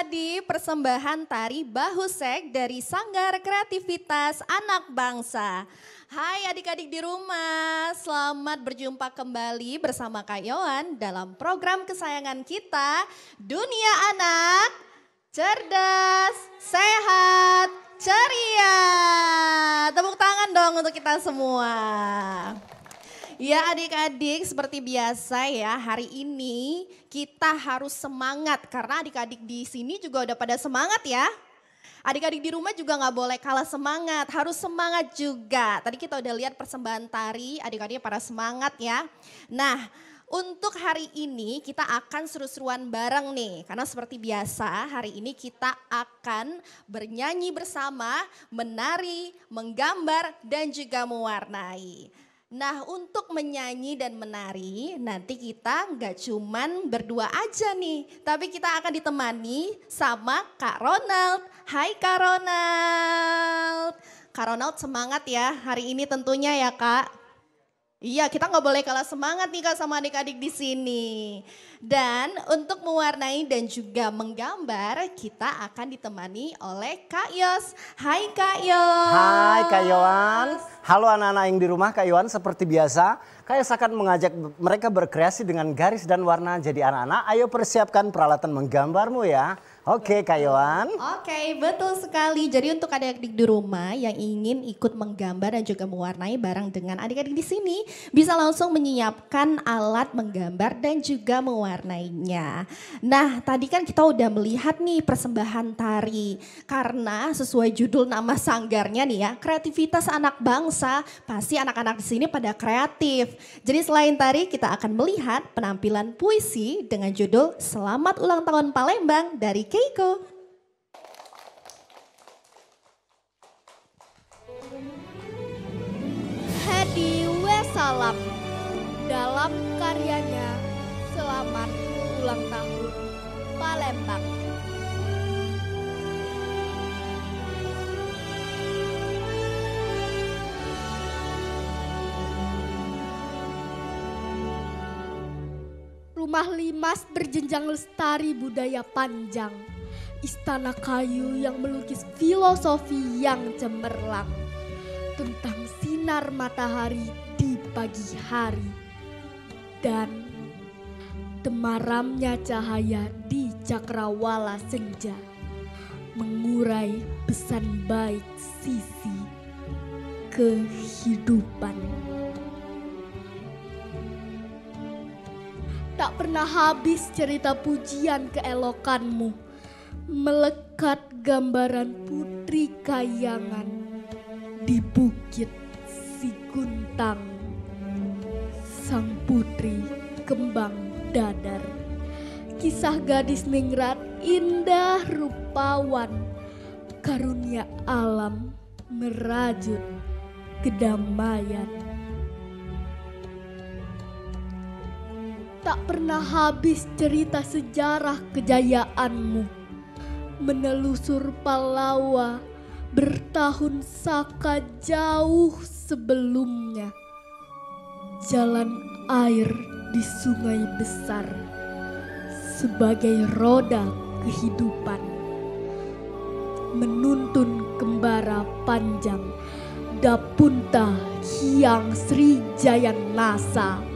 tadi persembahan tari Bahusek dari Sanggar Kreativitas Anak Bangsa. Hai adik-adik di rumah, selamat berjumpa kembali bersama Kak Yohan dalam program kesayangan kita, Dunia Anak, Cerdas, Sehat, Ceria. Tepuk tangan dong untuk kita semua. Ya adik-adik, seperti biasa ya, hari ini kita harus semangat karena adik-adik di sini juga udah pada semangat ya. Adik-adik di rumah juga gak boleh kalah semangat, harus semangat juga. Tadi kita udah lihat persembahan tari, adik-adiknya pada semangat ya. Nah, untuk hari ini kita akan seru-seruan bareng nih. Karena seperti biasa hari ini kita akan bernyanyi bersama, menari, menggambar dan juga mewarnai. Nah untuk menyanyi dan menari nanti kita nggak cuman berdua aja nih. Tapi kita akan ditemani sama Kak Ronald. Hai Kak Ronald. Kak Ronald semangat ya hari ini tentunya ya Kak. Iya kita nggak boleh kalah semangat nih Kak sama adik-adik di sini. Dan untuk mewarnai dan juga menggambar kita akan ditemani oleh Kak Yos. Hai Kak Yos. Hai Kak Yohan. Halo anak-anak yang di rumah Kak Yohan, seperti biasa Kak Yos akan mengajak mereka berkreasi dengan garis dan warna. Jadi anak-anak ayo persiapkan peralatan menggambarmu ya. Oke Kak Yohan. Oke betul sekali. Jadi untuk adik-adik di rumah yang ingin ikut menggambar dan juga mewarnai bareng dengan adik-adik di sini bisa langsung menyiapkan alat menggambar dan juga mewarnainya. Nah tadi kan kita udah melihat nih persembahan tari. Karena sesuai judul nama sanggarnya nih ya, kreativitas anak bangsa, pasti anak-anak di sini pada kreatif. Jadi selain tari kita akan melihat penampilan puisi dengan judul Selamat Ulang Tahun Palembang dari Keiko. Hedi Wesalam dalam karyanya Selamat Ulang Tahun Palembang. Rumah limas berjenjang lestari budaya panjang. Istana kayu yang melukis filosofi yang cemerlang. Tentang sinar matahari di pagi hari. Dan temaramnya cahaya di cakrawala senja. Mengurai pesan baik sisi kehidupan. Tak pernah habis cerita pujian keelokanmu, melekat gambaran putri kayangan di bukit Siguntang. Sang putri kembang dadar, kisah gadis ningrat indah rupawan, karunia alam merajut kedamaian. Tak pernah habis cerita sejarah kejayaanmu, menelusur Pallawa bertahun saka jauh sebelumnya. Jalan air di sungai besar sebagai roda kehidupan, menuntun kembara panjang Dapunta Hyang Sri Jayanasa.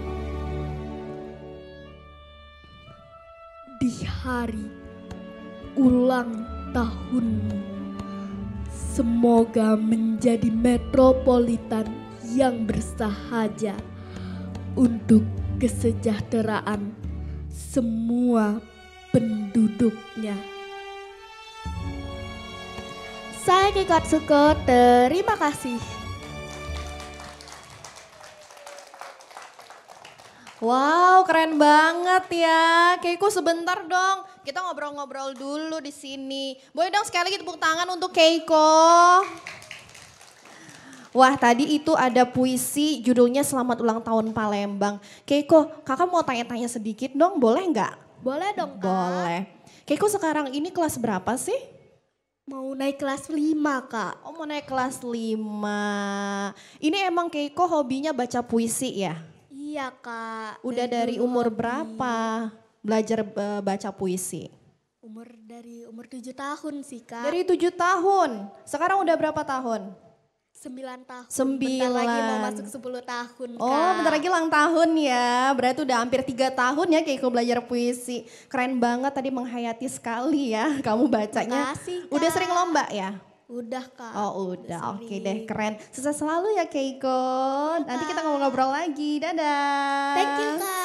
Di hari ulang tahunmu, semoga menjadi metropolitan yang bersahaja untuk kesejahteraan semua penduduknya. Saya Kiko Suko, terima kasih. Wow, keren banget ya. Keiko sebentar dong. Kita ngobrol-ngobrol dulu di sini. Boleh dong sekali lagi tepuk tangan untuk Keiko. Wah, tadi itu ada puisi judulnya Selamat Ulang Tahun Palembang. Keiko, kakak mau tanya-tanya sedikit dong, boleh nggak? Boleh dong, Kak. Boleh. Keiko sekarang ini kelas berapa sih? Mau naik kelas 5, Kak. Oh, mau naik kelas 5. Ini emang Keiko hobinya baca puisi ya? Iya, Kak. Udah dari umur berapa belajar baca puisi? Dari umur 7 tahun sih Kak. Dari 7 tahun. Sekarang udah berapa tahun? 9 tahun. 9. Bentar lagi mau masuk 10 tahun Kak. Oh, bentar lagi ulang tahun ya. Berarti udah hampir 3 tahun ya Keiko belajar puisi. Keren banget tadi, menghayati sekali ya kamu bacanya. Makasih, Kak. Udah sering lomba ya? Udah Kak. Oh udah, oke sering. deh, keren. Sukses selalu ya Keiko. Nanti kita ngobrol-ngobrol lagi, dadah. Thank you Kak.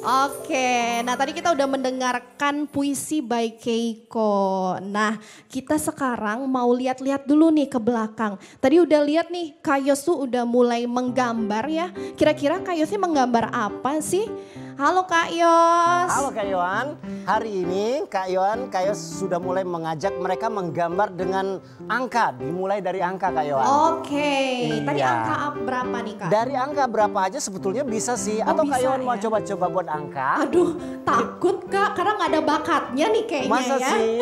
Oke, nah tadi kita udah mendengarkan puisi by Keiko. Nah kita sekarang mau lihat-lihat dulu nih ke belakang. Tadi udah lihat nih Kak Yos tuh udah mulai menggambar ya. Kira-kira Kak Yosnya menggambar apa sih? Halo Kak Yos. Halo Kak Yohan, hari ini Kak Yos sudah mulai mengajak mereka menggambar dengan angka, dimulai dari angka Kak Yohan. Oke, tadi Iya. angka berapa nih Kak? Dari angka berapa aja sebetulnya bisa sih, atau Kak bisa Yohan mau ya? coba-coba buat angka? Aduh takut Kak, karena nggak ada bakatnya nih kayaknya Masa ya. sih?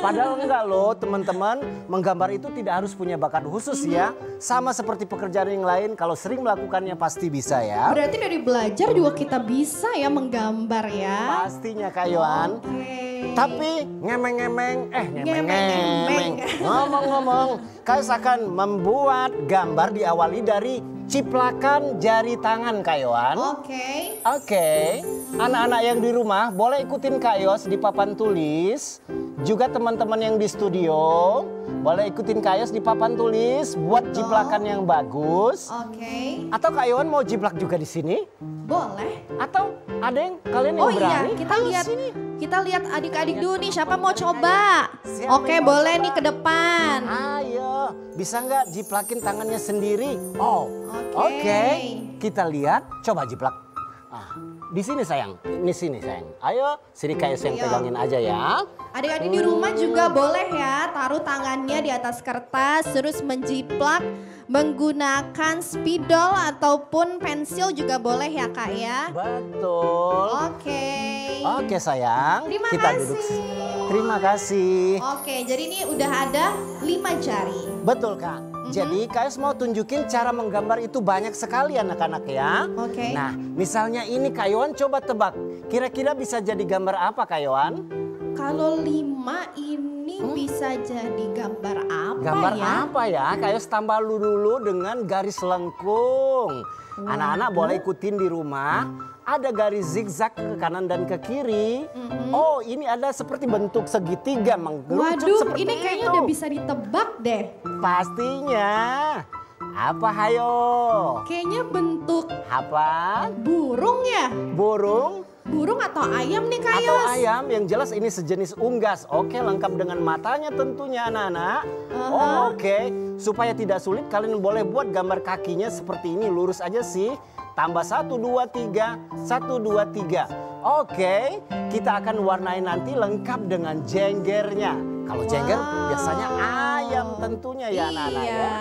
Padahal enggak loh teman-teman, menggambar itu tidak harus punya bakat khusus ya. Sama seperti pekerjaan yang lain, kalau sering melakukannya pasti bisa ya. Berarti dari belajar juga kita bisa ya menggambar ya. Pastinya Kak Yohan. Oke. Tapi ngemeng-ngemeng, Ngemeng-ngemeng. Ngomong-ngomong, Kak Yos akan membuat gambar diawali dari ciplakan jari tangan Kak Yohan. Oke. Oke, anak-anak yang di rumah boleh ikutin Kak Yos di papan tulis. Juga teman-teman yang di studio boleh ikutin Kak Yos di papan tulis buat jiplakan yang bagus. Oke. Atau Kak Yohan mau jiplak juga di sini? Boleh. Atau ada yang kalian yang Oh iya, berani? kita Ayo lihat. sini. Kita lihat adik-adik dulu nih, siapa mau coba? Siapa Oke, yang mau boleh coba? nih ke depan. Ayo, bisa nggak jiplakin tangannya sendiri? Oh, Oke. oke. Kita lihat, coba jiplak. Ah, di sini sayang, ini sini sayang. Ayo, sini Kak Yos yang Ayo. pegangin aja ya. Adik-adik di rumah juga boleh ya, taruh tangannya di atas kertas, terus menjiplak menggunakan spidol ataupun pensil juga boleh ya Kak ya. Betul. Oke. Oke sayang, Terima kita kasih. duduk. Terima kasih. Oke, jadi ini udah ada 5 jari. Betul Kak. Jadi Kak Yos mau tunjukin cara menggambar itu banyak sekali anak-anak ya. Oke. Nah, misalnya ini Kak Yohan coba tebak. Kira-kira bisa jadi gambar apa Kak Yohan? Kalau 5 ini bisa jadi gambar apa Gambar ya? apa ya? Kak Yos tambah dulu dengan garis lengkung. Anak-anak boleh ikutin di rumah. Ada garis zigzag ke kanan dan ke kiri. Oh, ini ada seperti bentuk segitiga mengerucut Waduh, seperti ini kayaknya itu. udah bisa ditebak deh. Pastinya. Apa hayo? Kayaknya bentuk Apa? burung ya? Burung? Burung atau ayam nih Kak Atau Yos? ayam, yang jelas ini sejenis unggas. Oke, lengkap dengan matanya tentunya anak-anak. Oke, supaya tidak sulit kalian boleh buat gambar kakinya seperti ini. Lurus aja sih. Tambah 1, 2, 3, 1, 2, 3. Oke, kita akan warnai nanti lengkap dengan jenggernya. Kalau jengger biasanya ayam tentunya ya anak-anak Iya. ya.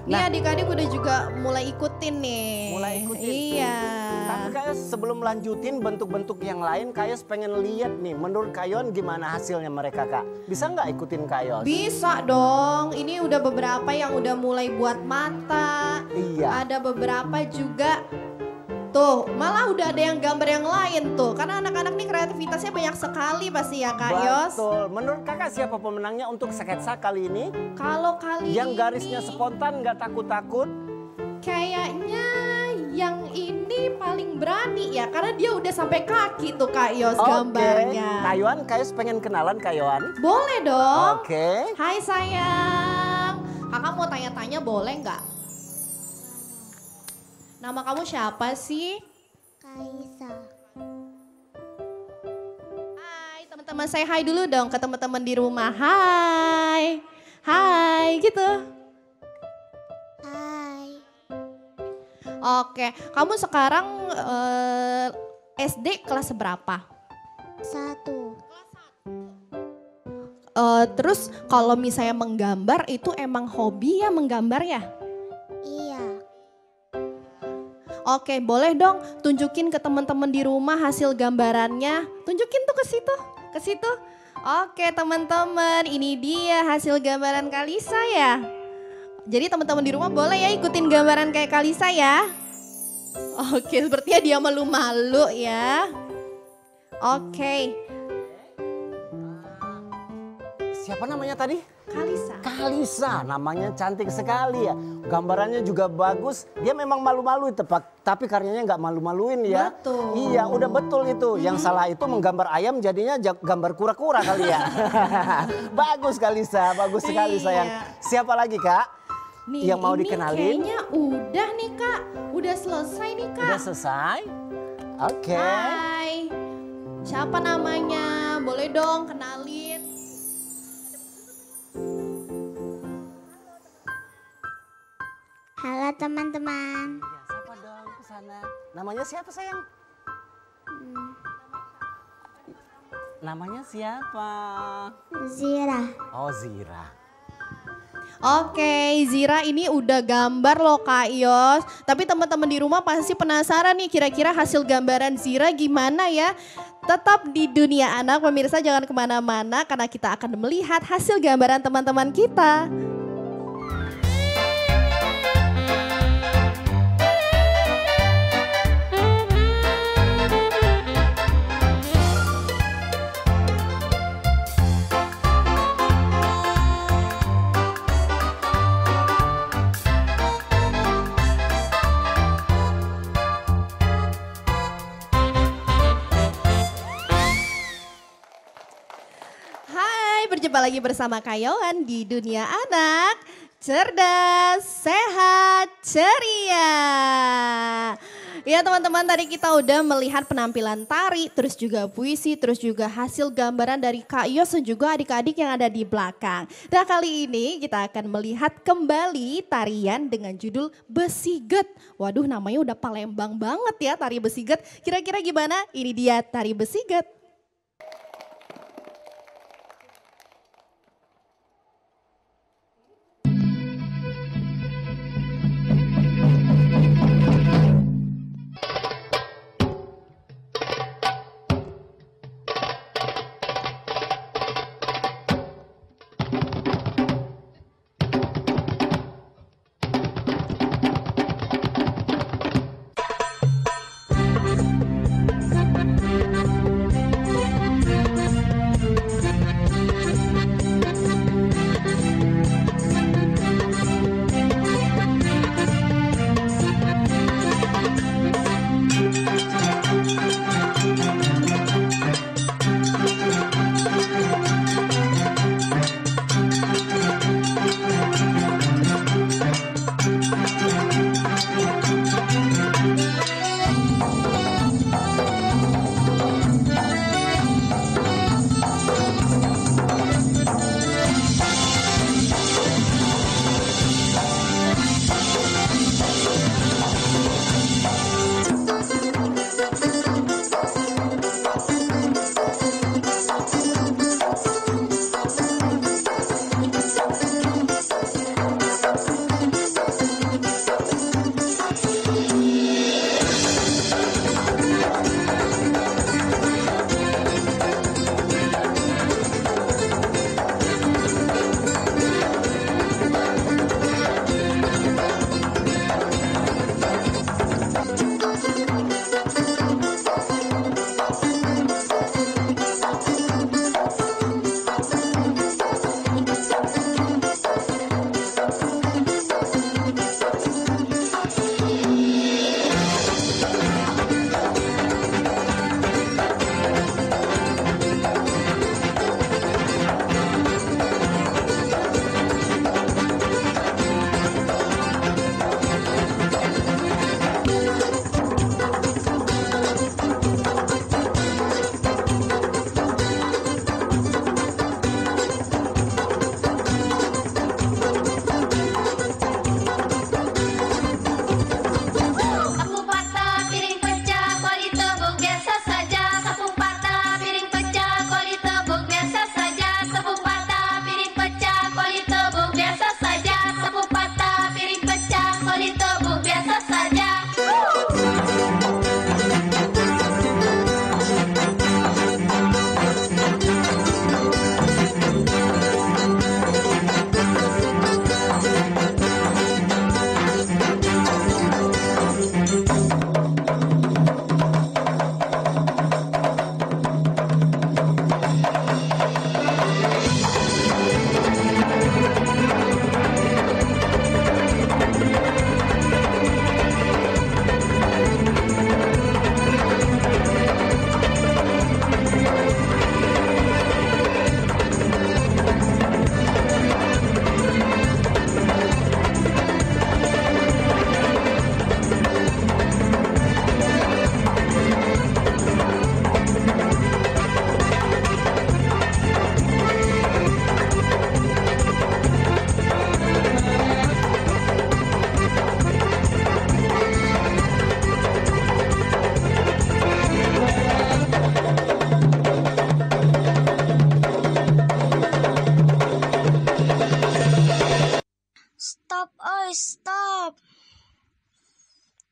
Nih adik-adik udah juga mulai ikutin nih. Mulai ikutin. Iya. Tapi Kak Yos sebelum lanjutin bentuk-bentuk yang lain, Kak Yos pengen lihat nih menurut Kak Yon gimana hasilnya mereka Kak. Bisa nggak ikutin Kak Yos? Bisa dong, ini udah beberapa yang udah mulai buat mata. Iya. Ada beberapa juga. Tuh, malah udah ada yang gambar yang lain tuh. Karena anak-anak nih kreativitasnya banyak sekali pasti ya Kak Yos. Betul. Menurut Kakak siapa pemenangnya untuk sketsa kali ini? Kalau kali Yang ini garisnya spontan nggak takut-takut? kayaknya yang ini paling berani ya. Karena dia udah sampai kaki tuh Kak Yos gambarnya. Kak Yohan, Kak Yos pengen kenalan Kak Yohan? Boleh dong. Oke. Hai sayang. Kakak mau tanya-tanya boleh nggak? Nama kamu siapa sih? Kaisa. Hai teman-teman, saya hai dulu dong ke teman-teman di rumah. Hai. Hai gitu. Hai. Oke, kamu sekarang SD kelas berapa? 1. Terus kalau misalnya menggambar itu emang hobi ya menggambar ya? Iya. Oke, boleh dong tunjukin ke teman-teman di rumah hasil gambarannya. Tunjukin tuh ke situ, ke situ. Oke teman-teman, ini dia hasil gambaran Kalisa ya. Jadi teman-teman di rumah boleh ya ikutin gambaran kayak Kalisa ya. Oke, sepertinya dia malu-malu ya. Oke, Siapa namanya tadi? Kalisa. Kalisa, namanya cantik sekali ya. Gambarannya juga bagus. Dia memang malu-malu tapi karyanya nggak malu-maluin ya. Betul. Iya, udah betul itu. Yang salah itu menggambar ayam jadinya gambar kura-kura kali ya. Bagus Kalisa, bagus sekali Iya. sayang. Siapa lagi Kak? Nih, Yang mau ini dikenalin? kayaknya udah nih Kak. Udah selesai nih Kak. Udah selesai? Oke. Hai. Siapa namanya? Boleh dong kenalin. Halo teman-teman. Ya, siapa dong ke sana? Namanya siapa sayang? Namanya siapa? Zira. Oh Zira. Oke, Zira ini udah gambar loh Kak Yos. Tapi teman-teman di rumah pasti penasaran nih kira-kira hasil gambaran Zira gimana ya. Tetap di Dunia Anak, pemirsa jangan kemana-mana karena kita akan melihat hasil gambaran teman-teman kita. Hai, berjumpa lagi bersama Kayoan di Dunia Anak. Cerdas, sehat, ceria. Ya teman-teman, tadi kita udah melihat penampilan tari, terus juga puisi, terus juga hasil gambaran dari Kak Yos dan juga adik-adik yang ada di belakang. Nah kali ini kita akan melihat kembali tarian dengan judul Besiget. Waduh namanya udah Palembang banget ya tari Besiget. Kira-kira gimana? Ini dia tari Besiget.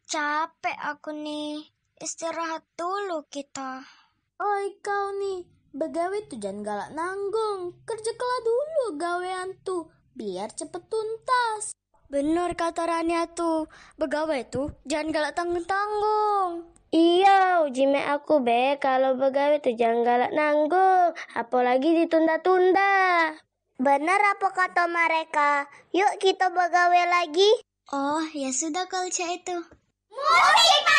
Capek aku nih. Istirahat dulu kita. Oi kau nih, begawe tuh jangan galak nanggung. Kerjakanlah dulu gawean tuh, biar cepet tuntas. Bener kata Rania tuh. Begawe tuh jangan galak tanggung-tanggung. Iya, uji me aku be, kalau begawe tuh jangan galak nanggung, apalagi ditunda-tunda. Bener apa kata mereka? Yuk kita begawe lagi. Oh, ya sudah kalau itu. Musik,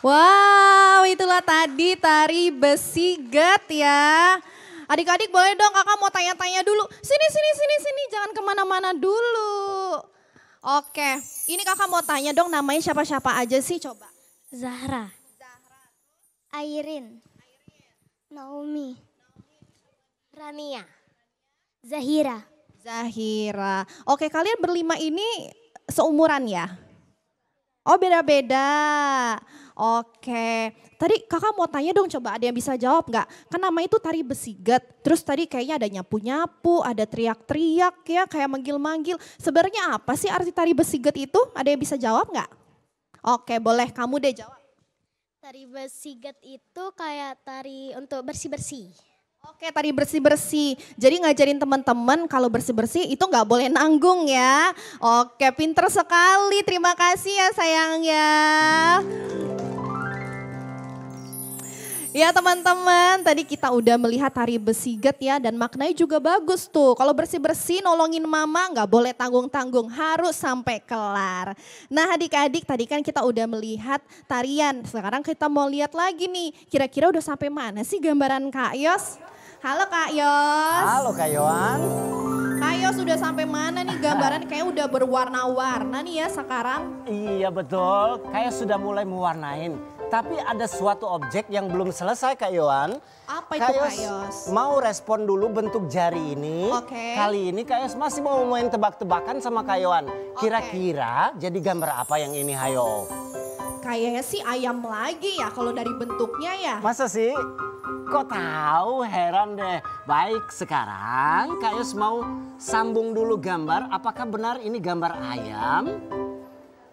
Wow, itulah tadi tari besiget ya. Adik-adik boleh dong kakak mau tanya-tanya dulu. Sini, jangan kemana-mana dulu. Oke, ini kakak mau tanya dong namanya siapa-siapa aja sih coba. Zahra. Airin. Naomi. Rania. Zahira. Zahira. Oke, kalian berlima ini seumuran ya? Oh beda-beda. Oke, tadi kakak mau tanya dong coba ada yang bisa jawab nggak? Kan nama itu tari besiget, terus tadi kayaknya ada nyapu-nyapu, ada teriak-teriak ya kayak manggil-manggil. Sebenarnya apa sih arti tari besiget itu? Ada yang bisa jawab nggak? Oke boleh kamu deh jawab. Tari besiget itu kayak tari untuk bersih-bersih. Oke tari bersih-bersih, jadi ngajarin teman-teman kalau bersih-bersih itu nggak boleh nanggung ya. Oke pinter sekali, terima kasih ya sayang ya. Ya teman-teman, tadi kita udah melihat tari besiget ya dan maknanya juga bagus tuh. Kalau bersih-bersih nolongin mama nggak boleh tanggung-tanggung, harus sampai kelar. Nah adik-adik tadi kan kita udah melihat tarian, sekarang kita mau lihat lagi nih. Kira-kira udah sampai mana sih gambaran Kak Yos? Halo Kak Yos. Halo Kak Yohan. Kak Yos udah sampai mana nih gambaran kayak udah berwarna-warna nih ya sekarang. Iya betul, kayak sudah mulai mewarnain. Tapi ada suatu objek yang belum selesai Kak Yohan. Apa itu Kak Yos? Mau respon dulu bentuk jari ini. Oke. Kali ini Kak Yos masih mau main tebak-tebakan sama Kak Yohan. Kira-kira jadi gambar apa yang ini hayo? Kayaknya sih ayam lagi ya kalau dari bentuknya ya. Masa sih? Kok tahu? Heran deh. Baik, sekarang Kak Yos mau sambung dulu gambar. Apakah benar ini gambar ayam?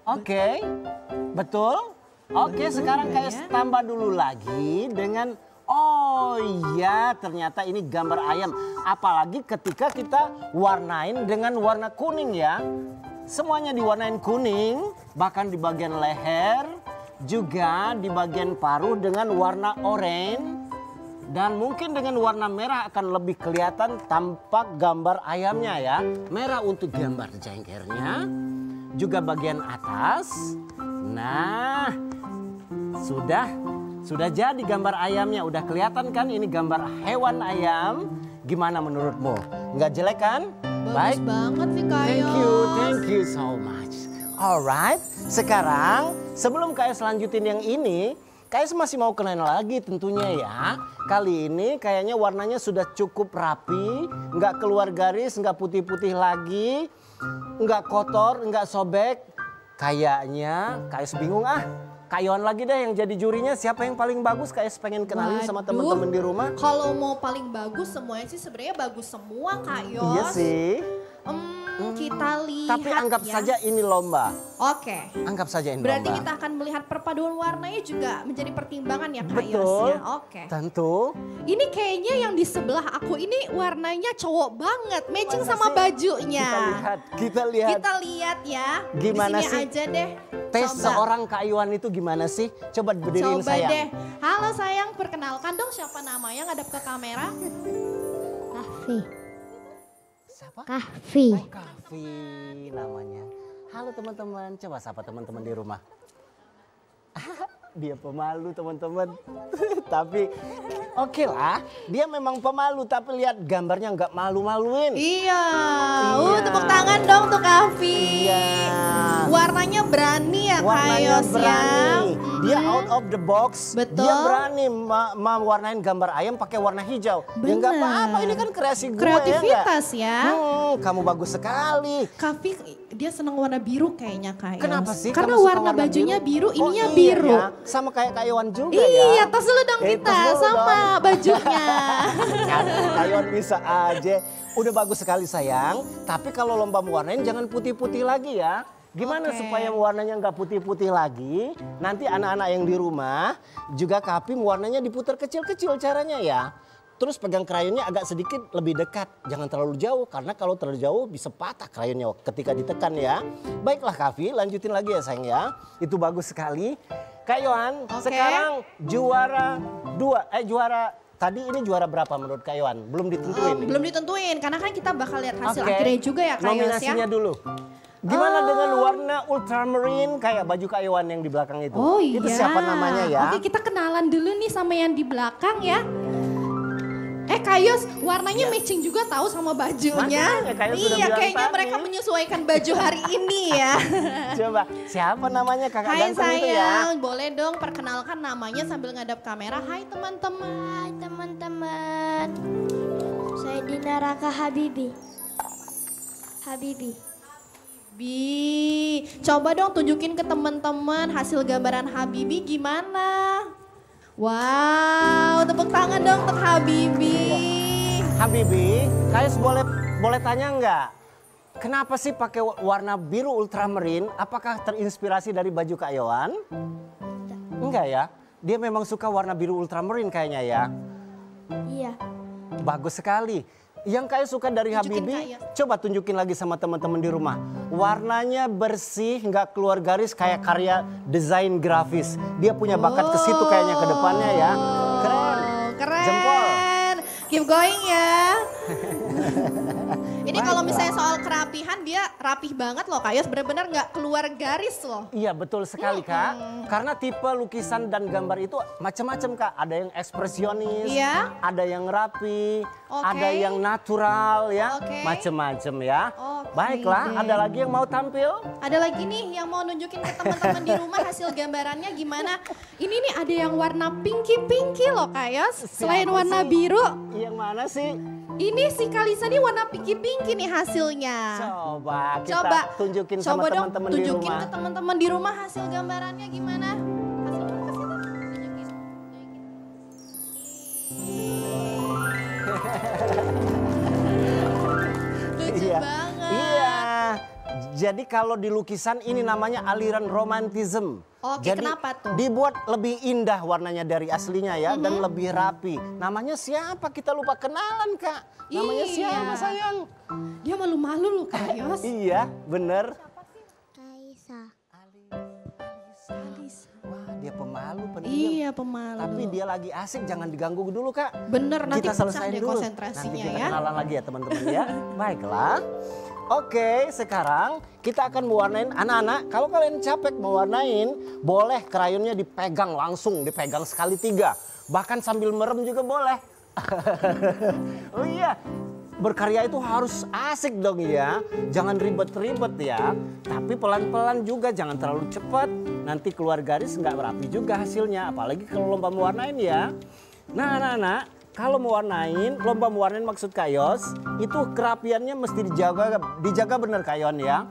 Oke, betul? Oke, sekarang Kak Yos tambah dulu lagi dengan oh iya ternyata ini gambar ayam. Apalagi ketika kita warnain dengan warna kuning ya. Semuanya diwarnain kuning, bahkan di bagian leher, juga di bagian paruh dengan warna oranye. Dan mungkin dengan warna merah akan lebih kelihatan tampak gambar ayamnya ya. Merah untuk gambar jengkernya, juga bagian atas. Nah, sudah jadi gambar ayamnya. Udah kelihatan kan ini gambar hewan ayam. Gimana menurutmu? Nggak jelek kan? Bagus banget sih Kak Thank you so much. Alright, sekarang sebelum Kak Yos lanjutin yang ini, Kak Yos masih mau kenal lagi tentunya ya. Kali ini kayaknya warnanya sudah cukup rapi, nggak keluar garis, nggak putih-putih lagi, nggak kotor, nggak sobek. Kayaknya Kak Yos bingung Kak Yohan lagi deh yang jadi jurinya, siapa yang paling bagus? Kak Yos pengen kenalin sama teman-teman di rumah. Kalau mau paling bagus semuanya sih sebenarnya bagus semua Kak Yos. Iya sih. Kita lihat Tapi anggap ya. saja ini lomba. Oke. Anggap saja ini Berarti lomba. kita akan melihat perpaduan warnanya juga menjadi pertimbangan ya Kak Yos Betul. ya. Oke. Tentu. Ini kayaknya yang di sebelah aku ini warnanya cowok banget, matching Masa sama sih? bajunya. Kita lihat. Kita lihat ya. Gimana di sini sih? aja deh. Tes Coba. seorang Kak Yohan itu gimana sih? Coba berdiriin Coba sayang. deh. Halo sayang, perkenalkan dong siapa namanya ngadep ke kamera. Kahfi. Siapa? Kahfi. Oh, Kahfi namanya. Halo teman-teman, coba sapa teman-teman di rumah. Dia pemalu teman-teman. Tapi oke lah, dia memang pemalu tapi lihat gambarnya nggak malu-maluin. Iya. Iya. Tepuk tangan dong tuh Kavi. Iya. Warnanya berani ya Warnanya Kayos ya. berani. Dia out of the box. Betul. Dia berani mewarnain gambar ayam pakai warna hijau. Ya nggak Bener. apa-apa, ini kan kreasi gue Kreativitas ya. ya. Kamu bagus sekali. Kavi dia senang warna biru kayaknya Kayos. Kenapa sih? Karena kamu suka warna bajunya biru, ininya iya biru. ya. Sama kayak Kak Iwan juga ya. Iya, tas dulu dong Tas kita dulu sama dong. bajunya. Kak Iwan bisa aja. Udah bagus sekali sayang. Tapi kalau lomba mewarnain jangan putih-putih lagi ya. Gimana Oke. supaya warnanya nggak putih-putih lagi? Nanti anak-anak yang di rumah juga Kavi warnanya diputar kecil-kecil caranya ya. Terus pegang krayonnya agak sedikit lebih dekat. Jangan terlalu jauh karena kalau terlalu jauh bisa patah krayonnya ketika ditekan ya. Baiklah Kavi, lanjutin lagi ya sayang ya. Itu bagus sekali. Kak Yohan, Oke. sekarang juara tadi ini juara berapa menurut Kak Yohan? Belum ditentuin. nih. Belum ditentuin karena kan kita bakal lihat hasil Oke. akhirnya juga ya Kayos ya. Nominasinya dulu. Gimana dengan warna ultramarine kayak baju Kak Iwan yang di belakang itu? Oh iya. Itu siapa namanya ya? Oke kita kenalan dulu nih sama yang di belakang ya. Kayos warnanya matching juga tahu sama bajunya. Makanya, Kayos sudah Iya bilang kayaknya tadi. mereka menyesuaikan baju hari ini ya. Coba siapa namanya kakak Hai ganteng itu ya? sayang, boleh dong perkenalkan namanya sambil ngadap kamera. Hai teman-teman. Hai teman-teman. Saya Dina Raka Habibi. Coba dong tunjukin ke teman-teman hasil gambaran Habibi gimana? Wow, tepuk tangan dong untuk Habibi. Habibi, Kayus boleh tanya nggak? Kenapa sih pakai warna biru ultramarine? Apakah terinspirasi dari baju Kak Yohan? Enggak ya? Dia memang suka warna biru ultramarine kayaknya ya? Iya. Bagus sekali. Yang Kayus suka dari Tunjukin, Habibi, Kak, ya. coba tunjukin lagi sama teman-teman di rumah. Warnanya bersih, nggak keluar garis kayak karya desain grafis. Dia punya bakat ke situ kayaknya ke depannya ya. Keren. Keren. Jempol. Keep going ya. Ini kalau Baiklah. misalnya soal kerapihan dia rapih banget loh Kak Yos, benar-benar nggak keluar garis loh. Iya betul sekali Kak. Karena tipe lukisan dan gambar itu macam-macam Kak. Ada yang ekspresionis, Iya. ada yang rapi, Oke. ada yang natural ya. Oke. Macam-macam ya. Oke Baiklah, deh. ada lagi yang mau tampil? Ada lagi nih yang mau nunjukin ke teman-teman di rumah hasil gambarannya gimana. Ini nih ada yang warna pinky-pinky loh Kak Yos. Selain Siapa warna sih? biru, Yang mana sih? ini si Kalisa nih warna pinky-pinky nih hasilnya. Coba kita Coba tunjukin coba sama dong teman-teman di tunjukin rumah. ke teman-teman di rumah hasil gambarannya gimana. Hasil kasih dong, tunjukin. Lucu Iya. banget. Iya. Jadi kalau di lukisan ini namanya aliran romantism. Oke, Jadi kenapa tuh? dibuat lebih indah warnanya dari aslinya ya dan lebih rapi. Namanya siapa? Kita lupa kenalan Kak. Namanya Iya. siapa sayang? Dia malu-malu loh Kak Yos. Iya bener. Kaisa. Wah dia pemalu pendiam. Iya pemalu. Tapi dia lagi asik jangan diganggu dulu Kak. Bener nanti Kita pecah selesaiin deh dulu. konsentrasinya Nanti kita ya. kenalan lagi ya teman-teman ya. Baiklah. Oke, sekarang kita akan mewarnain anak-anak. Kalau kalian capek mewarnain, boleh krayonnya dipegang langsung, dipegang sekali 3. Bahkan sambil merem juga boleh. Oh iya, berkarya itu harus asik dong ya. Jangan ribet-ribet ya. Tapi pelan-pelan juga, jangan terlalu cepat. Nanti keluar garis nggak rapi juga hasilnya. Apalagi kalau lomba mewarnain ya. Nah anak-anak, kalau mewarnain, lomba mewarnain maksud Kak Yos, itu kerapiannya mesti dijaga bener Kak Yon ya.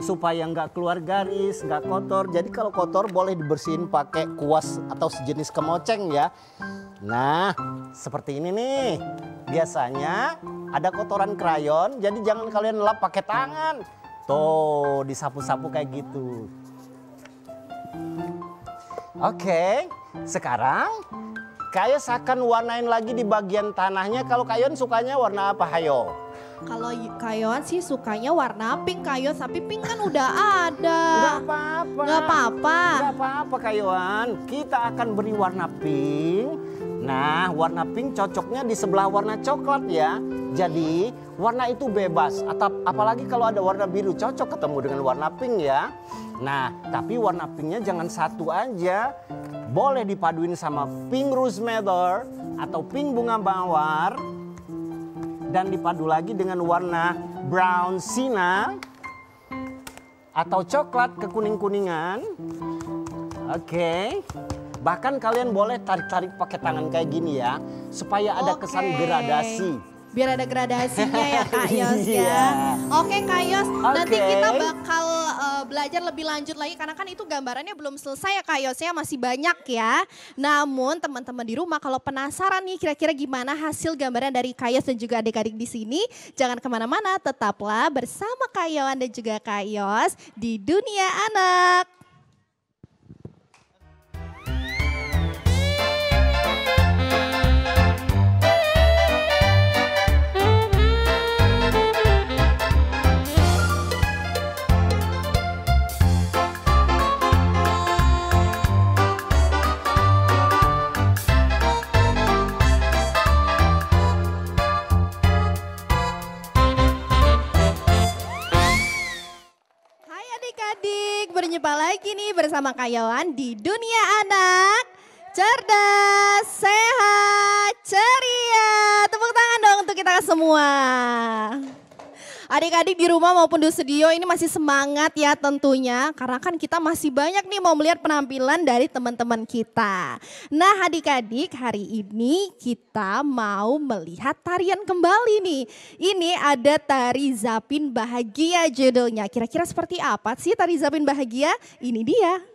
Supaya nggak keluar garis, nggak kotor. Jadi kalau kotor boleh dibersihin pakai kuas atau sejenis kemoceng ya. Nah, seperti ini nih. Biasanya ada kotoran krayon, jadi jangan kalian lap pakai tangan. Tuh, disapu-sapu kayak gitu. Oke, sekarang Kayos akan warnain lagi di bagian tanahnya. Kalau Kayon sukanya warna apa? Hayo. Kalau Kayon sih sukanya warna pink Kayon, tapi pink kan udah ada. Gak apa-apa. Nggak apa-apa. Gak apa-apa Kayon. Kita akan beri warna pink. Nah, warna pink cocoknya di sebelah warna coklat ya. Jadi, warna itu bebas. Atau apalagi kalau ada warna biru cocok ketemu dengan warna pink ya. Nah, tapi warna pinknya jangan satu aja. Boleh dipaduin sama pink rose madder atau pink bunga mawar. Dan dipadu lagi dengan warna brown sienna atau coklat kekuning-kuningan. Oke. Bahkan kalian boleh tarik-tarik pakai tangan kayak gini ya. Supaya ada kesan gradasi. Biar ada gradasinya ya Kak Yos ya. Iya. Oke Kak Yos, nanti kita bakal belajar lebih lanjut lagi. Karena kan itu gambarannya belum selesai ya Kak Yos ya. Masih banyak ya. Namun teman-teman di rumah kalau penasaran nih kira-kira gimana hasil gambaran dari Kak Yos dan juga adik-adik di sini. Jangan kemana-mana, tetaplah bersama Kak Yohan dan juga Kak Yos di Dunia Anak. Berjumpa lagi nih bersama Kak Yohan di Dunia Anak. Cerdas, sehat, ceria. Tepuk tangan dong untuk kita semua. Adik-adik di rumah maupun di studio ini masih semangat ya tentunya. Karena kan kita masih banyak nih mau melihat penampilan dari teman-teman kita. Nah adik-adik hari ini kita mau melihat tarian kembali nih. Ini ada tari Zapin Bahagia judulnya. Kira-kira seperti apa sih tari Zapin Bahagia? Ini dia.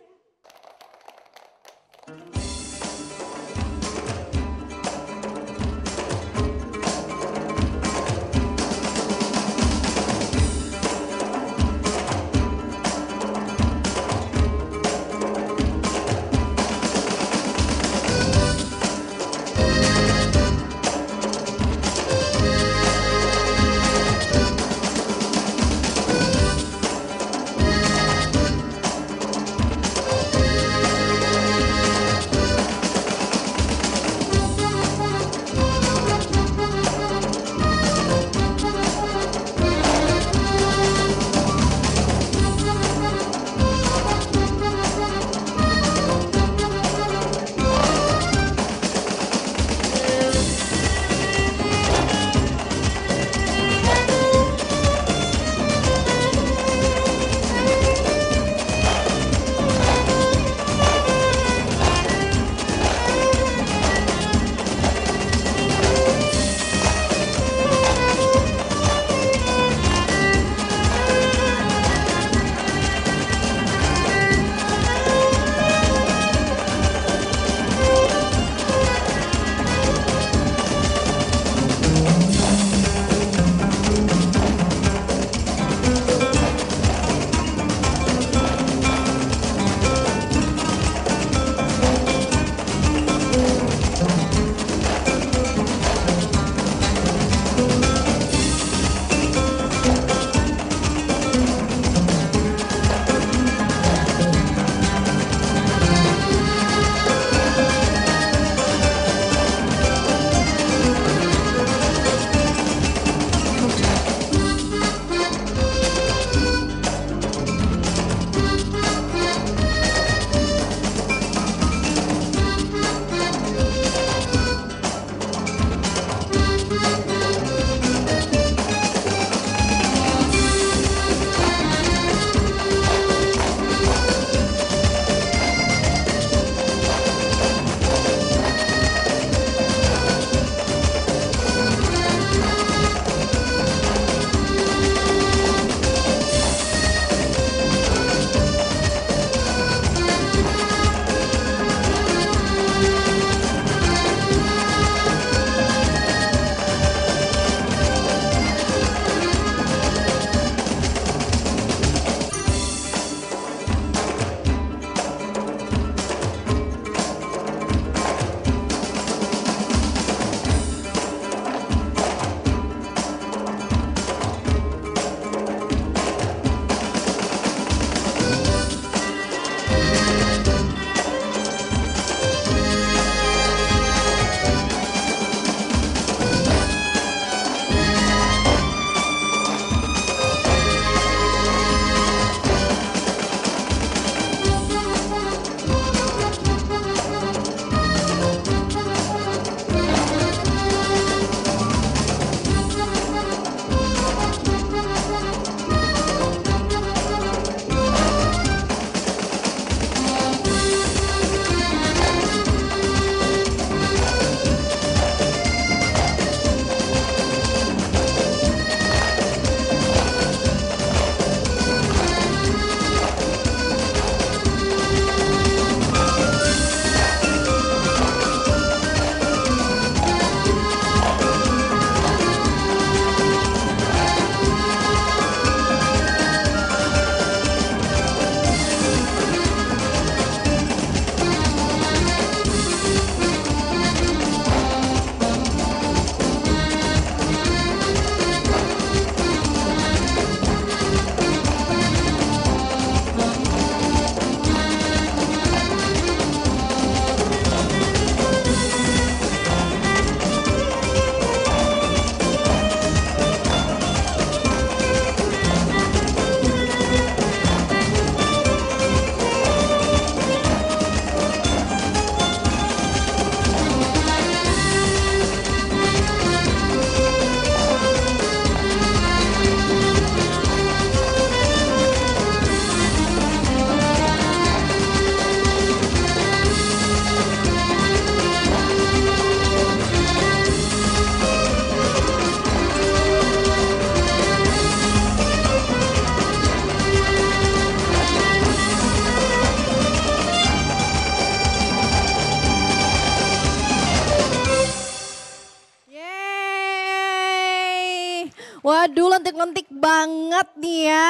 Waduh, lentik-lentik banget nih ya.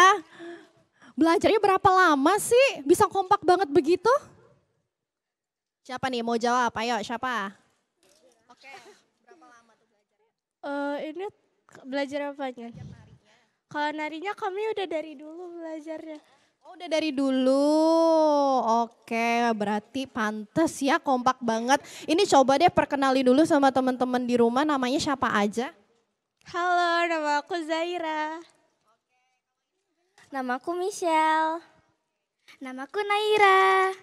Belajarnya berapa lama sih bisa kompak banget begitu? Siapa nih mau jawab? Ayo siapa? Oke, berapa lama tuh belajarnya? Ini belajar apanya? Kalau narinya kami udah dari dulu belajarnya. Oh, udah dari dulu. Oke, berarti pantas ya kompak banget. Ini coba deh perkenali dulu sama teman-teman di rumah, namanya siapa aja? Halo, nama aku Zaira. Namaku Michelle. Namaku Naira.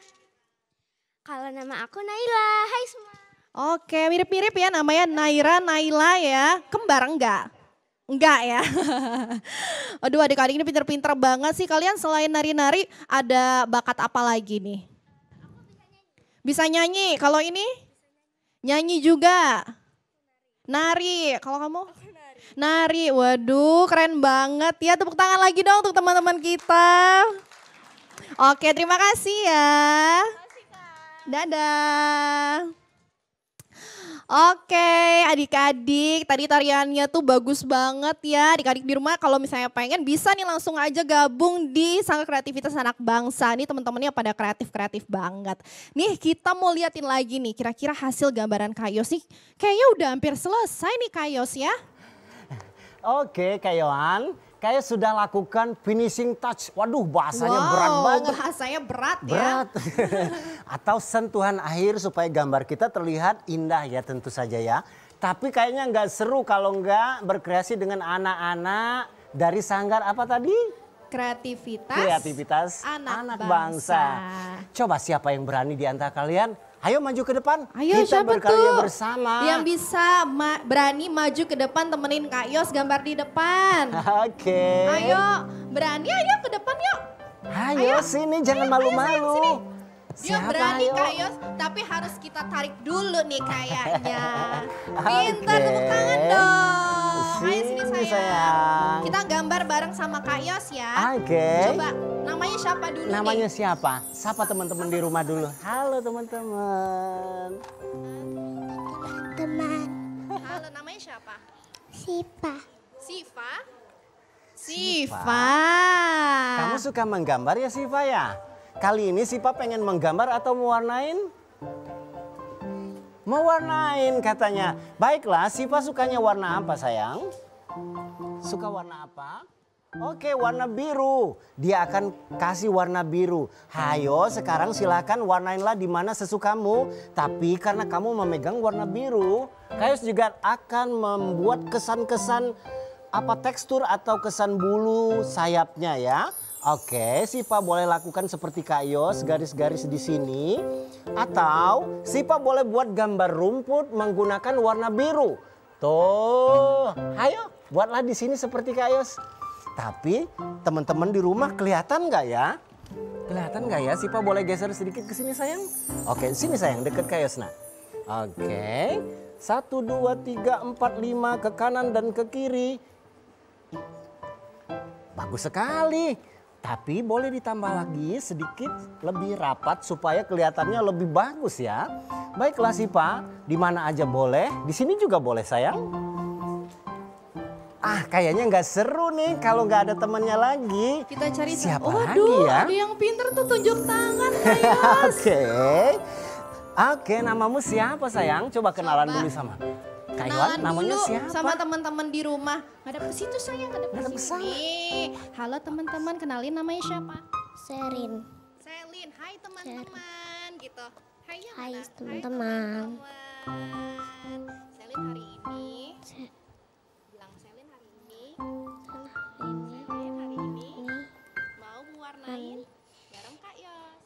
Kalau nama aku Naila, hai semua. Oke, mirip-mirip ya namanya Naira, Naila ya. Kembar enggak? Enggak ya. Aduh, adik-adik ini pinter-pinter banget sih. Kalian selain nari-nari ada bakat apa lagi nih? Bisa nyanyi. Kalau ini? Nyanyi juga. Nari. Kalau kamu? Nari. Waduh, keren banget ya. Tepuk tangan lagi dong untuk teman-teman kita. Oke, terima kasih ya. Dadah. Oke, adik-adik, tadi tariannya tuh bagus banget ya. Adik-adik di rumah kalau misalnya pengen bisa nih langsung aja gabung di Sanggar Kreativitas Anak Bangsa. Nih teman-temannya pada kreatif-kreatif banget. Nih kita mau liatin lagi nih kira-kira hasil gambaran Kak Yos nih. Kayaknya udah hampir selesai nih Kak Yos ya. Oke Kak Yohan, Kak Yos sudah lakukan finishing touch. Waduh bahasanya berat banget. Bahasanya berat ya. Berat. Atau sentuhan akhir supaya gambar kita terlihat indah ya tentu saja ya. Tapi kayaknya nggak seru kalau nggak berkreasi dengan anak-anak dari Sanggar apa tadi? Kreativitas Anak Bangsa. Coba siapa yang berani di antara kalian? Ayo maju ke depan. Ayo, kita siapa berkarya tuh bersama. yang bisa berani maju ke depan temenin Kak Yos gambar di depan. Oke. Ayo, berani ayo ke depan yuk. Ayo sini jangan malu-malu. Dia berani Kak Yos, tapi harus kita tarik dulu nih kayaknya. Pintar, tepuk tangan dong. Ayo sini sayang. Kita gambar bareng sama Kak Yos ya. Oke. Coba, namanya siapa dulu Namanya nih? siapa? Sapa teman-teman di rumah dulu. Halo teman-teman. Teman, Halo, namanya siapa? Sipa. Siva? Siva. Kamu suka menggambar ya Siva ya? Kali ini Siva pengen menggambar atau mewarnain? Mewarnain katanya. Baiklah, Siva sukanya warna apa sayang? Suka warna apa? Oke, warna biru. Dia akan kasih warna biru. Hayo, sekarang silakan warnainlah di mana sesukamu. Tapi karena kamu memegang warna biru, Kayos juga akan membuat kesan-kesan apa tekstur atau kesan bulu sayapnya ya. Oke, Siva boleh lakukan seperti Kak Yos, garis-garis di sini. Atau Siva boleh buat gambar rumput menggunakan warna biru. Tuh, ayo buatlah di sini seperti Kak Yos. Tapi teman-teman di rumah kelihatan nggak ya? Kelihatan nggak ya? Siva boleh geser sedikit ke sini sayang. Oke, sini sayang, deket Kak Yos nah. Oke, 1, 2, 3, 4, 5 ke kanan dan ke kiri. Bagus sekali. Tapi boleh ditambah lagi sedikit lebih rapat supaya kelihatannya lebih bagus ya. Baiklah Siva, di mana aja boleh. Di sini juga boleh sayang. Kayaknya nggak seru nih kalau nggak ada temannya lagi. Kita cari siapa waduh, lagi ya? ada yang pinter tuh tunjuk tangan Kak Yos. Oke, namamu siapa sayang? Coba kenalan dulu sama Kak Iwan. Kenalan Namanya dulu siapa? sama teman-teman di rumah. Ada ke situ sayang, ada Ada ke kesana. sini. Halo teman-teman, kenalin namanya siapa? Serin. Selin. Hai teman-teman gitu. Hai ya, Hai, mana? teman-teman. teman-teman. Selin hari ini. Bilang Selin hari ini. Selin hari ini mau mewarnain bareng Kak Yos.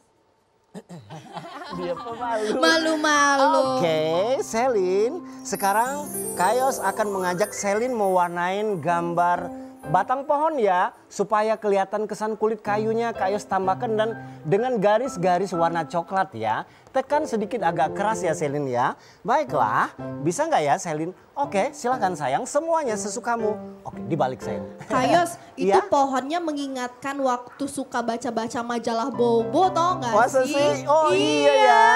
Dia pemalu. Malu-malu. Oke, Selin. Sekarang Kayos akan mengajak Selin mewarnain gambar batang pohon ya. Supaya kelihatan kesan kulit kayunya Kayos tambahkan dan dengan garis-garis warna coklat ya. Tekan sedikit agak keras ya Selin ya. Baiklah, bisa nggak ya Selin? Oke, silakan sayang, semuanya sesukamu. Oke, dibalik sayang. Kayos, itu Iya? pohonnya mengingatkan waktu suka baca-baca majalah Bobo, tau gak Masa sih? sih? Oh iya ya.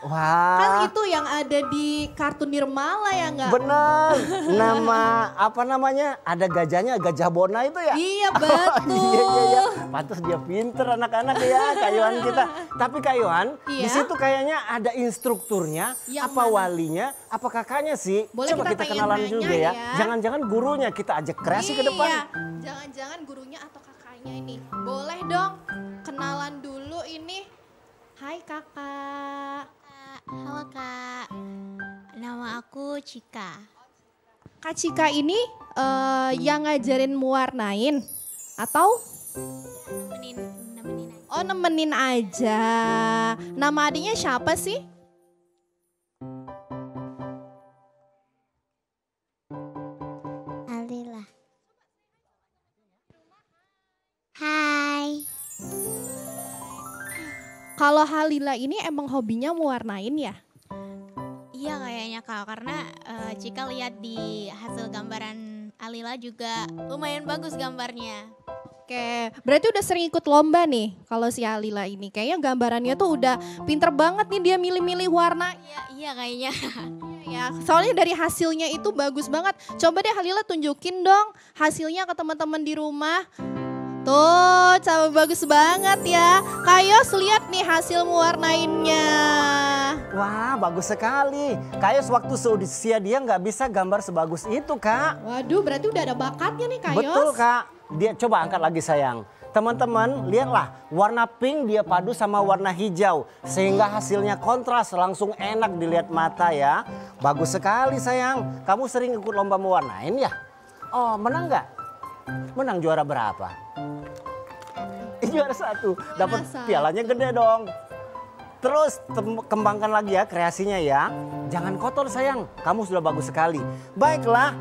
Wah. Kan itu yang ada di kartun Nirmala ya nggak? Bener. Nama apa namanya? Ada gajahnya, Gajah Bona itu ya? Iya betul. Iya. Pantas dia pinter anak-anak ya Kak Yohan kita. Tapi Kak Yohan, Iya? di situ kayaknya ada instrukturnya, Yang apa mana? walinya, apa kakaknya sih? Boleh Coba kita kita kenalan tanya-tanya juga ya. ya. Jangan-jangan gurunya kita ajak kreasi ke depan. Iya, jangan-jangan gurunya atau kakaknya ini. Boleh dong kenalan dulu ini. Hai kakak. Halo Kak, nama aku Cika. Kak Cika ini yang ngajarin mewarnain atau? Nemenin aja. Oh nemenin aja. Nama adiknya siapa sih? Alila. Hai. Kalau Halila ini emang hobinya mewarnain ya? Iya kayaknya Kak, karena Cika lihat di hasil gambaran Alila juga lumayan bagus gambarnya. Oke, berarti udah sering ikut lomba nih kalau si Halila ini. Kayaknya gambarannya tuh udah pinter banget nih dia milih-milih warna. Iya kayaknya. Ya, soalnya dari hasilnya itu bagus banget. Coba deh Halila tunjukin dong hasilnya ke teman-teman di rumah. Tuh, coba bagus banget ya. Kayos lihat nih hasil mewarnainnya. Wah, bagus sekali. Kayos waktu seusia dia nggak bisa gambar sebagus itu, Kak. Waduh, berarti udah ada bakatnya nih Kayos. Betul, Kak. Dia coba angkat lagi sayang. Teman-teman, lihatlah warna pink dia padu sama warna hijau sehingga hasilnya kontras, langsung enak dilihat mata ya. Bagus sekali sayang. Kamu sering ikut lomba mewarnain ya? Oh, menang nggak? Menang juara berapa? Juara 1. Dapat satu. pialanya gede dong. Terus kembangkan lagi ya kreasinya ya. Jangan kotor sayang, kamu sudah bagus sekali. Baiklah,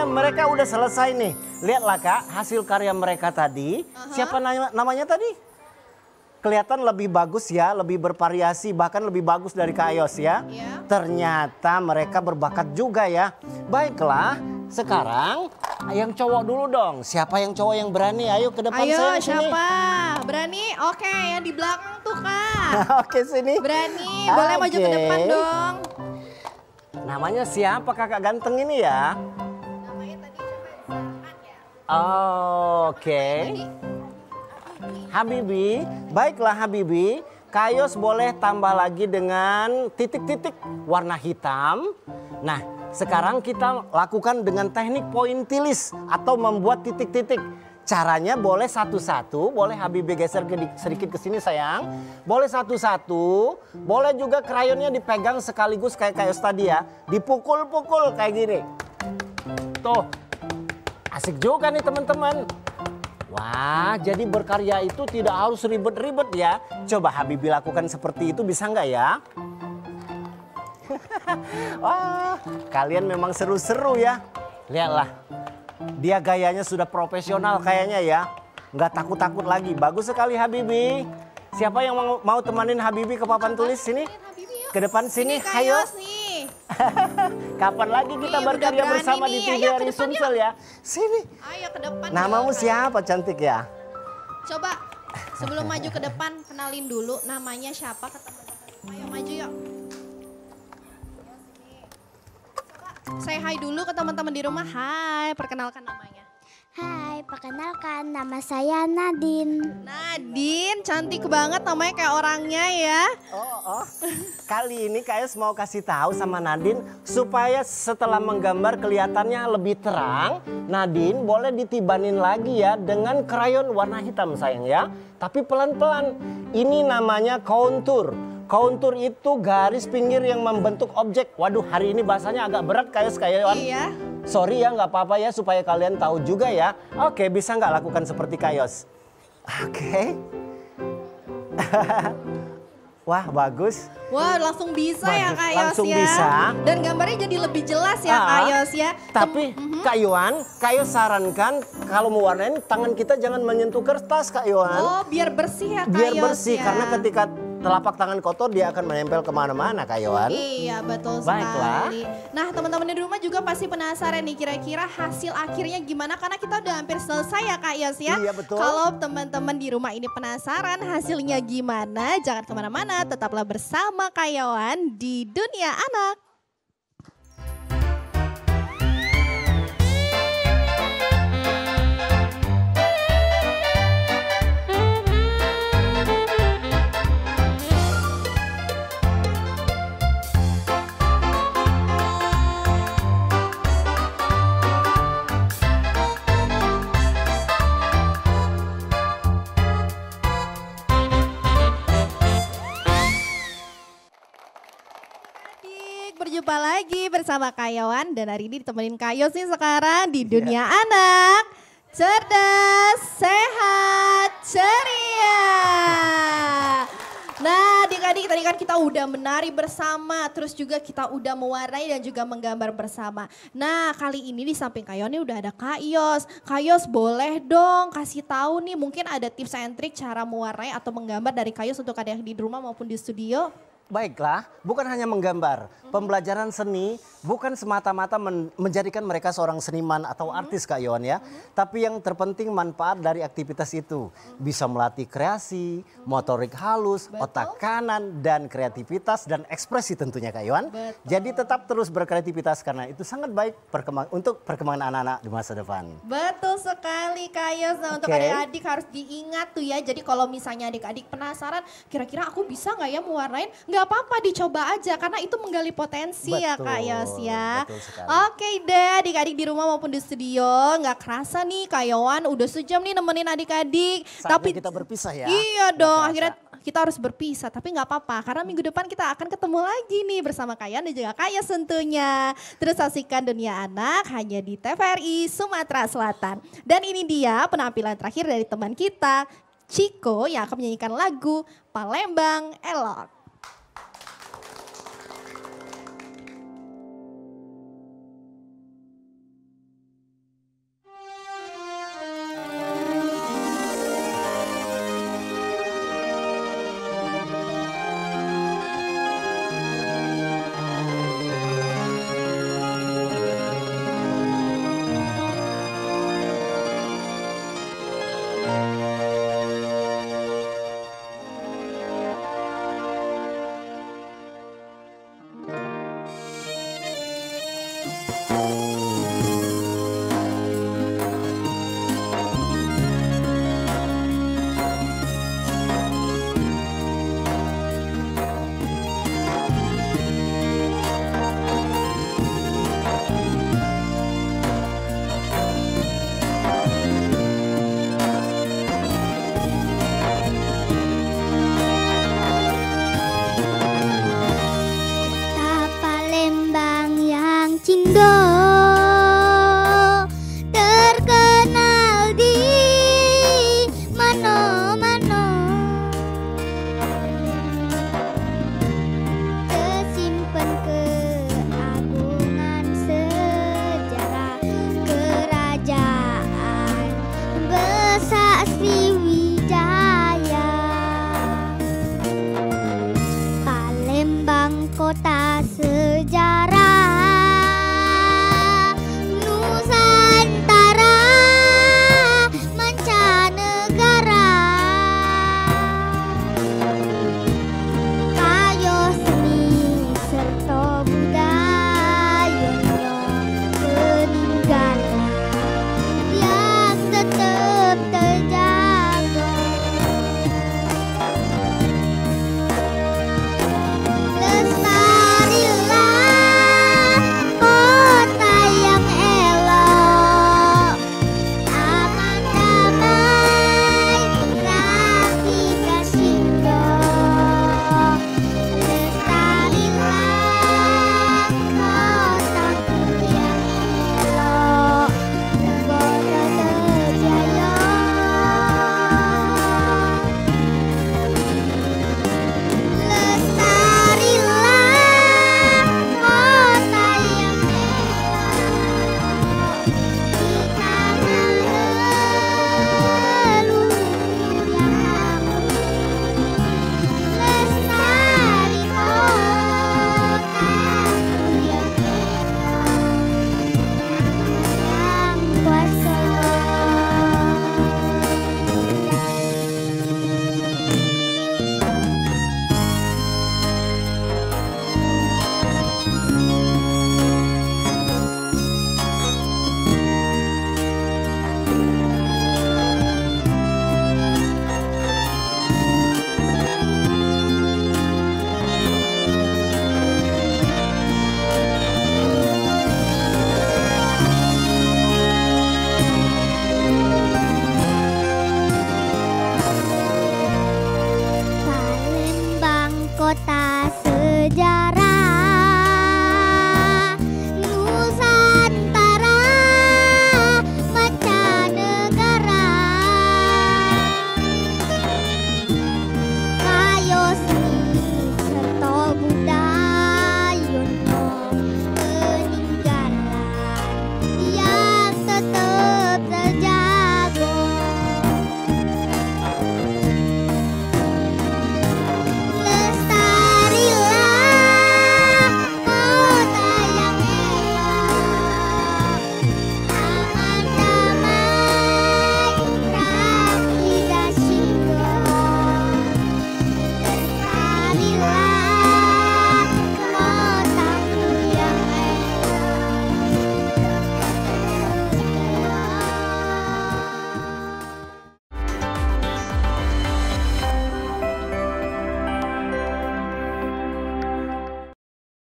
mereka udah selesai nih. Lihatlah Kak, hasil karya mereka tadi. Siapa namanya tadi? Kelihatan lebih bagus ya, lebih bervariasi, bahkan lebih bagus dari Kak Yos ya. Iya. Ternyata mereka berbakat juga ya. Baiklah, sekarang yang cowok dulu dong. Siapa yang cowok yang berani? Ayo ke depan Ayo sayang sini. siapa? Berani? Oke, yang di belakang tuh Kak. Oke sini. Berani, boleh maju ke Oke. depan dong. Namanya siapa kakak ganteng ini ya? Namanya tadi coba Zarhan ya. Oke. Habibi, baiklah Habibi. Kayos boleh tambah lagi dengan titik-titik warna hitam. Nah, sekarang kita lakukan dengan teknik pointillis atau membuat titik-titik. Caranya boleh satu-satu, boleh Habibi geser sedikit ke sini sayang. Boleh satu-satu, boleh juga krayonnya dipegang sekaligus kayak Kayos tadi ya. Dipukul-pukul kayak gini. Tuh, asik juga nih teman-teman. Wah, jadi berkarya itu tidak harus ribet-ribet ya. Coba Habibi lakukan seperti itu, bisa nggak ya? Wah, kalian memang seru-seru ya. Lihatlah, dia gayanya sudah profesional kayaknya ya. Nggak takut-takut lagi, bagus sekali Habibi. Siapa yang mau temanin Habibi ke papan tulis sini? Ke depan sini, ayo. Kayos nih. Kapan lagi kita Nih, berkarya udah berani bersama di nih. TV Ayo ke Hari depan Sumsel ya? Sini. Ayo ke depan. Namamu dong, siapa cantik ya? Coba sebelum maju ke depan kenalin dulu namanya siapa ke teman-teman. Ayo maju yuk. Coba say hi dulu ke teman-teman di rumah. Hai, perkenalkan namanya. Hai, perkenalkan nama saya Nadine. Nadine, cantik banget namanya kayak orangnya ya. Oh. Kali ini Kayos mau kasih tahu sama Nadine supaya setelah menggambar kelihatannya lebih terang. Nadine boleh ditibanin lagi ya dengan krayon warna hitam sayang ya. Tapi pelan-pelan. Ini namanya kontur. Kontur itu garis pinggir yang membentuk objek. Waduh, hari ini bahasanya agak berat Kayos kayak Iya. Sorry ya, nggak apa-apa ya supaya kalian tahu juga ya. Oke, bisa nggak lakukan seperti Kayos? Oke. Wah, bagus. Wah, langsung bisa ya Bagus, Kak Yos langsung ya. bisa. Dan gambarnya jadi lebih jelas ya Kak Yos ya. Tapi Kak Yohan, Kayos sarankan kalau mewarnain tangan kita jangan menyentuh kertas Kak Yohan. Oh, biar bersih ya Kak Biar Yos bersih ya. karena ketika telapak tangan kotor dia akan menempel kemana-mana Kak Yohan. Iya betul Baiklah. sekali. Nah teman-teman di rumah juga pasti penasaran nih kira-kira hasil akhirnya gimana. Karena kita udah hampir selesai ya Kak Yos ya. Iya betul. Kalau teman-teman di rumah ini penasaran hasilnya gimana, jangan kemana-mana, tetaplah bersama Kak Yohan di Dunia Anak. Berjumpa lagi bersama Kak Yohan dan hari ini ditemenin Kak Yos nih sekarang di Dunia Anak. Cerdas, sehat, ceria. Nah adik-adik tadi kan kita udah menari bersama, terus juga kita udah mewarnai dan juga menggambar bersama. Nah kali ini di samping Kak Yohan ini udah ada Kak Yos. Kak Yos boleh dong kasih tahu nih mungkin ada tips and trik cara mewarnai atau menggambar dari Kak Yos untuk adik di rumah maupun di studio. Baiklah, bukan hanya menggambar. Pembelajaran seni bukan semata-mata menjadikan mereka seorang seniman atau artis Kak Yohan ya. Tapi yang terpenting manfaat dari aktivitas itu. Bisa melatih kreasi, motorik halus, otak kanan, dan kreativitas dan ekspresi tentunya Kak Yohan. Jadi tetap terus berkreativitas karena itu sangat baik untuk perkembangan anak-anak di masa depan. Betul sekali Kak Yos. Nah untuk adik-adik harus diingat tuh ya. Jadi kalau misalnya adik-adik penasaran kira-kira aku bisa nggak ya mewarnain? Nggak apa-apa dicoba aja karena itu menggali potensi ya Kak Yos ya. Oke deh adik-adik di rumah maupun di studio nggak kerasa nih Kak Yohan udah sejam nih nemenin adik-adik. Tapi kita berpisah ya. Iya dong akhirnya kita harus berpisah tapi nggak apa-apa karena minggu depan kita akan ketemu lagi nih bersama Kak Yohan dan juga Kak Yos tentunya. Terus saksikan Dunia Anak hanya di TVRI Sumatera Selatan. Dan ini dia penampilan terakhir dari teman kita Chico yang akan menyanyikan lagu Palembang Elok.